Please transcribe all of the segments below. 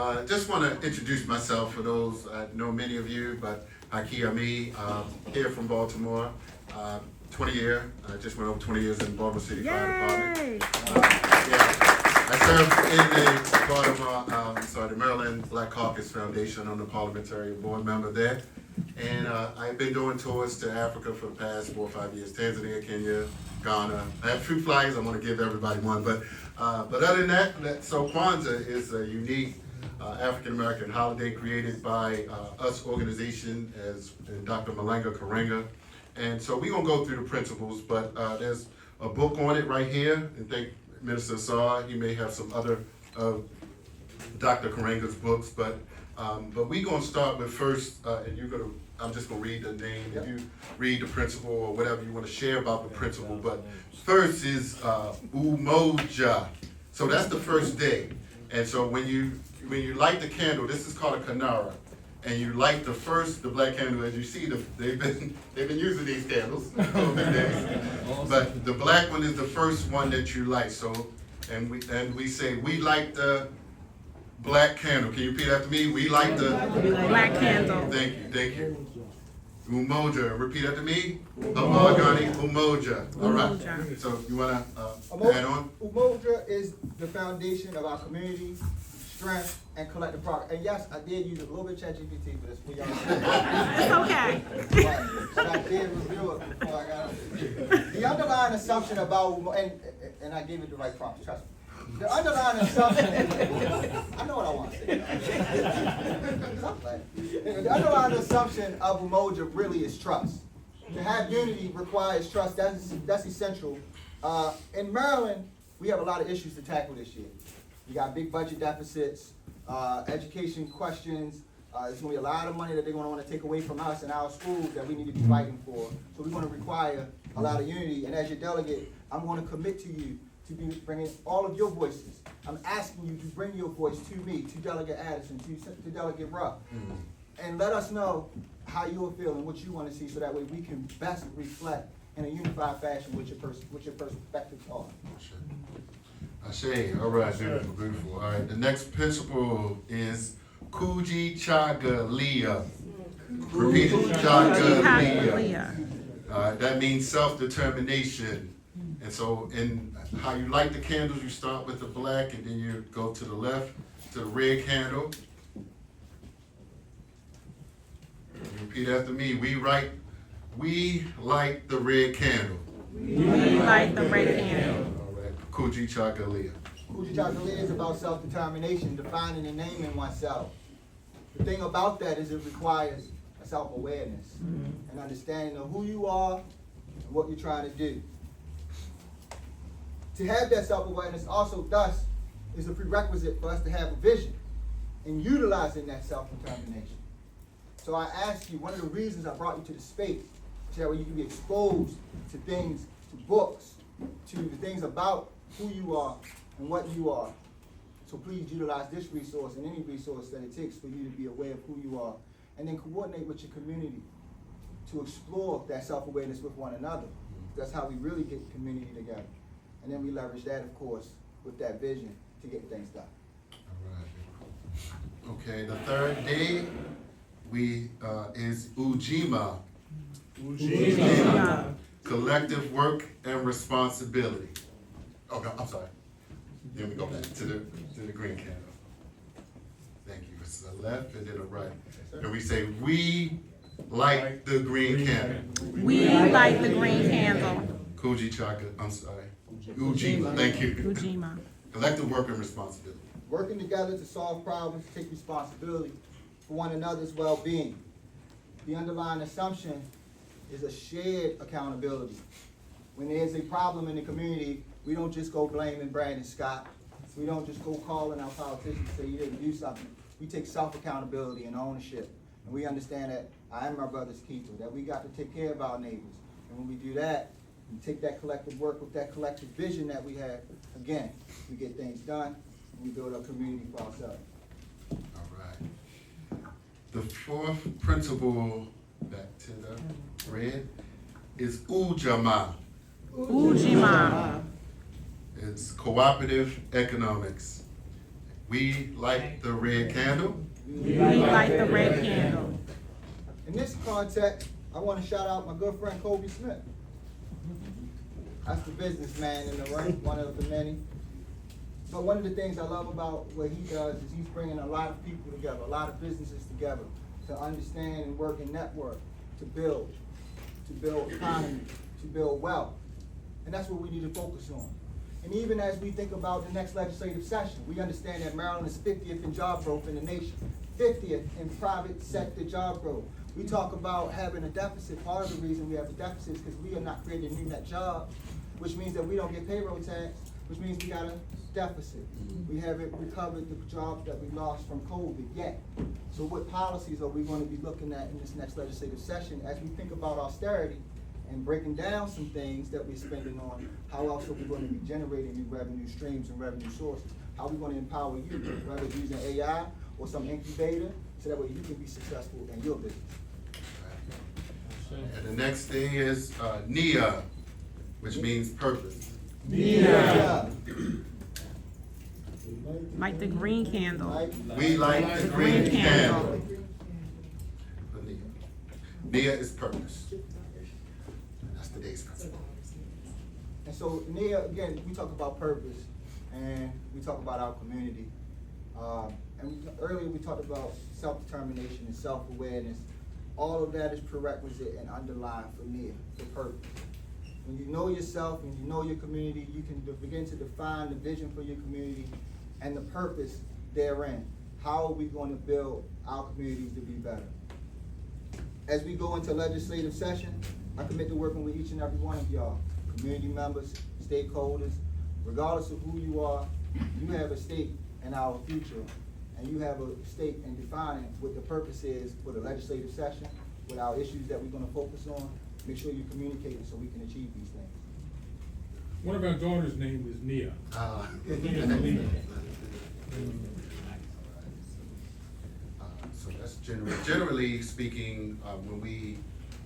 I just want to introduce myself for those, I know many of you, but Haki Ami, here from Baltimore, 20 years, just went over 20 years in Baltimore City Fire Department. I serve in the Maryland Black Caucus Foundation. I'm the parliamentary board member there. And I've been doing tours to Africa for the past 4 or 5 years, Tanzania, Kenya, Ghana. I have 2 flyers, I want to give everybody one, but other than that, so Kwanzaa is a unique African-American holiday created by us organization as Dr. Malenga Karenga. And so we're gonna go through the principles, but there's a book on it right here. I think Minister Saw, he may have some other Dr. Karenga's books, but we're gonna start with first, and I'm just gonna read the name, and you read the principle or whatever you wanna share about the principle, but first is Umoja. So that's the first day. And so when you light the candle, this is called a kanara, and you light the black candle, as you see, they've been using these candles over the days. But the black one is the first one that you light. So, and we say, we light the black candle. Can you repeat after me? We light the black candle. Thank you. Umoja. Repeat after me. Amagani Umoja. All right. So you wanna add on? Umoja is the foundation of our community, strength, and collective progress. And yes, I did use a little bit of ChatGPT for this for y'all. It's okay. But I did review it before I got it. The underlying assumption about and I gave it the right prompt, trust me. The underlying assumption, I know what I want to say. The underlying assumption of Umoja really is trust. To have unity requires trust. That's essential. In Maryland, we have a lot of issues to tackle this year. We got big budget deficits, education questions. There's going to be a lot of money that they're going to want to take away from us and our schools that we need to be fighting for. So we're going to require a lot of unity. And as your delegate, I'm going to commit to you to be bringing all of your voices. I'm asking you to bring your voice to me, to Delegate Addison, to Delegate Ruff, and let us know how you're feeling, what you want to see, so that way we can best reflect in a unified fashion what your perspectives are. Ashe, all right, beautiful, beautiful. All right, the next principle is Kuji Chagalia. Repeat it, Chagalia. That means self-determination. And so in how you light the candles, you start with the black and then you go to the left to the red candle. Repeat after me. We light the red candle. We light the red candle. All right. Kuji Chagalia. Kuji Chagalia is about self-determination, defining and naming oneself. The thing about that is it requires a self-awareness and understanding of who you are and what you're trying to do. To have that self-awareness also thus is a prerequisite for us to have a vision and utilizing that self-determination. So I ask you, one of the reasons I brought you to the space, so that way you can be exposed to things, to books, to the things about who you are and what you are. So please utilize this resource and any resource that it takes for you to be aware of who you are, and then coordinate with your community to explore that self-awareness with one another. That's how we really get community together. And then we leverage that, of course, with that vision to get things done. All right. Okay, the third day is Ujima. Ujima. Collective work and responsibility. Oh, no, I'm sorry. Then we go back to the green candle. Thank you. It's the left and then the right. And we say, we light the green candle. We light the green candle. Kuji Chaka, I'm sorry. Ujima, thank you. Ujima. Collective work and responsibility. Working together to solve problems, take responsibility for one another's well-being. The underlying assumption is a shared accountability. When there's a problem in the community, we don't just go blaming Brandon Scott. We don't just go calling our politicians and say you didn't do something. We take self-accountability and ownership. And we understand that I am my brother's keeper, that we got to take care of our neighbors. And when we do that, we take that collective work with that collective vision that we have, again, we get things done, and we build a community for ourselves. All right. The fourth principle, back to the red, is Ujama. Ujima. It's cooperative economics. We light the red candle. We light the red candle. In this context, I want to shout out my good friend Kobe Smith. That's the businessman in the room, one of the many. But one of the things I love about what he does is he's bringing a lot of people together, a lot of businesses together to understand and work and network, to build economy, to build wealth. And that's what we need to focus on. And even as we think about the next legislative session, we understand that Maryland is 50th in job growth in the nation, 50th in private sector job growth. We talk about having a deficit. Part of the reason we have a deficit is because we are not creating new net jobs, which means that we don't get payroll tax, which means we got a deficit. We haven't recovered the jobs that we lost from COVID yet. So what policies are we going to be looking at in this next legislative session as we think about austerity and breaking down some things that we're spending on? How else are we going to be generating new revenue streams and revenue sources? How are we going to empower you, whether it's using AI or some incubator, so that way you can be successful in your business? And the next thing is NIA, which means purpose. Yeah. Light the green candle. We light the green candle. NIA is purpose. That's today's principle. And so NIA, again, we talk about purpose and we talk about our community. Earlier we talked about self-determination and self-awareness. All of that is prerequisite and underlined for NIA, for purpose. When you know yourself and you know your community, you can begin to define the vision for your community and the purpose therein. How are we going to build our communities to be better? As we go into legislative session, I commit to working with each and every one of y'all, community members, stakeholders. Regardless of who you are, you have a stake in our future, and you have a stake in defining what the purpose is for the legislative session, with our issues that we're going to focus on. Make sure you communicate it so we can achieve these things. One of our daughters' name is Nia. So that's generally speaking, when we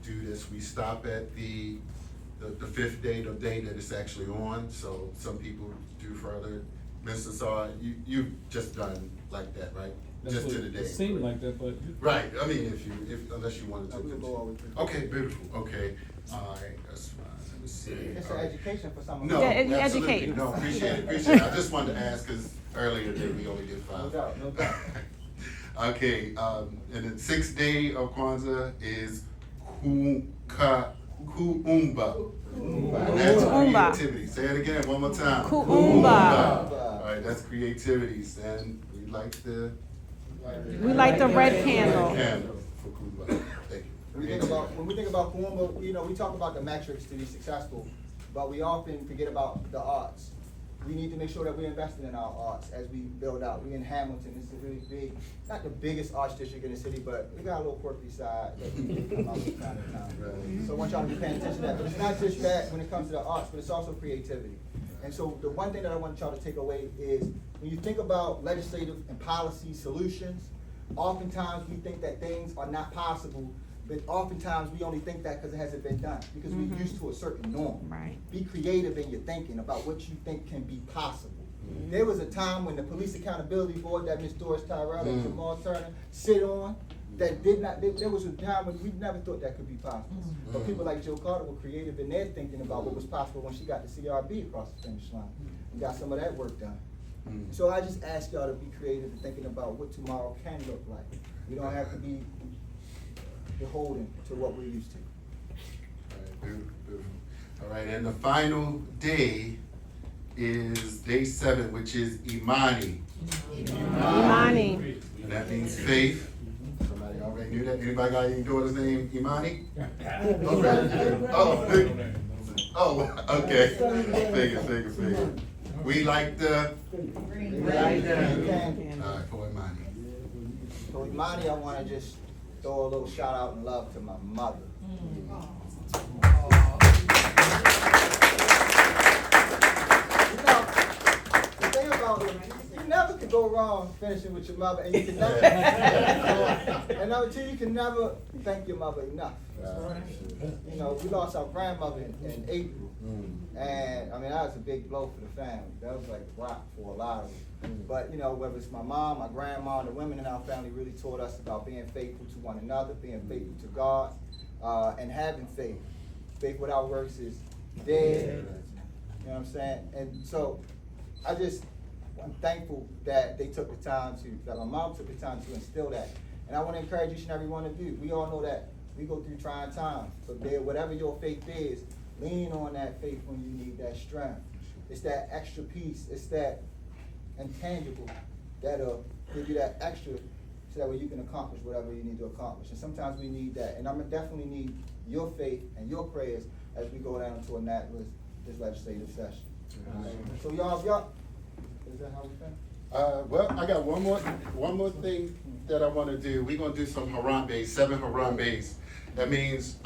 do this, we stop at the fifth date or day that it's actually on. So some people do further. Mr. Saw, you've just done like that, right? That's Just what to the day. It seemed like that, but. Right, I mean, unless you wanted to. We'll go all the way through. Okay, beautiful, okay, all right, that's fine, let me see. It's All an right. education for some of us. No, Yeah, it- absolutely, educate. no, appreciate it, I just wanted to ask, cause earlier today we only did No five. doubt, no doubt. Okay, and the sixth day of Kwanzaa is Kuumba. And that's Kuumba. creativity. Say it again, one more time. Kuumba. All right, that's creativity, and we like the We light the red candle. candle for Kuumba. Thank you. When we think about Kwanzaa, we talk about the metrics to be successful, but we often forget about the arts. We need to make sure that we're investing in our arts as we build out. We're in Hamilton, it's a really big, not the biggest arts district in the city, but we got a little quirky side that we can come out from time to time. So I want y'all to be paying attention to that. But it's not just that when it comes to the arts, but it's also creativity. And so the one thing that I want y'all to take away is when you think about legislative and policy solutions, oftentimes we think that things are not possible, but oftentimes we only think that because it hasn't been done, because we're used to a certain norm. Right. Be creative in your thinking about what you think can be possible. There was a time when the Police Accountability Board that Ms. Doris Tyrell and Jamal Turner sit on, that did not, there was a time when we never thought that could be possible. But people like Jill Carter were creative in their thinking about what was possible when she got the CRB across the finish line and got some of that work done. So I just ask y'all to be creative in thinking about what tomorrow can look like. We don't have to be beholden to what we're used to. All right, beautiful, beautiful. All right, and the final day is day 7, which is Imani. Imani. And that means faith. Somebody already knew that. Anybody got any daughter's name Imani? Okay. Oh, okay. Figure. We like the. All right, for Imani. So Imani, I want to just throw a little shout out and love to my mother. The thing about it, you never can go wrong finishing with your mother, and you can never. And number two, you can never thank your mother enough. You know, we lost our grandmother in April, and I mean that was a big blow for the family. That was like rock for a lot of them. But you know, whether it's my mom, my grandma, and the women in our family really taught us about being faithful to one another, being faithful to God, and having faith. Faith without works is dead. You know what I'm saying? And so, I'm thankful that they took the time that my mom took the time to instill that. And I want to encourage each and every one of you. We all know that we go through trying times. So there, whatever your faith is, lean on that faith when you need that strength. It's that extra piece. It's that intangible that'll give you that extra so that way you can accomplish whatever you need to accomplish. And sometimes we need that. And I'm going to definitely need your faith and your prayers as we go down to Annapolis this legislative session. So y'all, is that how we think? Well, I got one more thing that I want to do. We're going to do some Harambe's, 7 Harambe's. That means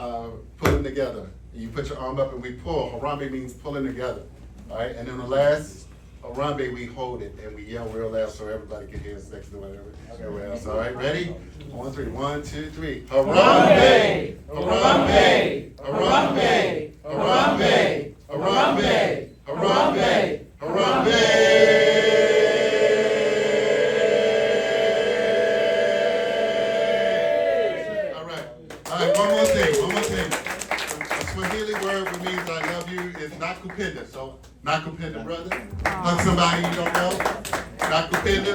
pulling together. You put your arm up and we pull. Harambe means pulling together. All right, and then the last Harambe, we hold it and we yell real loud so everybody can hear us next to whatever else. All right, ready? 1, 3. 1, 2, 3. Harambe! Harambe! Harambe! Harambe! Harambe! Harambe! Harambe! All right, one more thing. A Swahili word which means I love you is nakupenda. So, nakupenda, brother. Hug somebody you don't know. Nakupenda.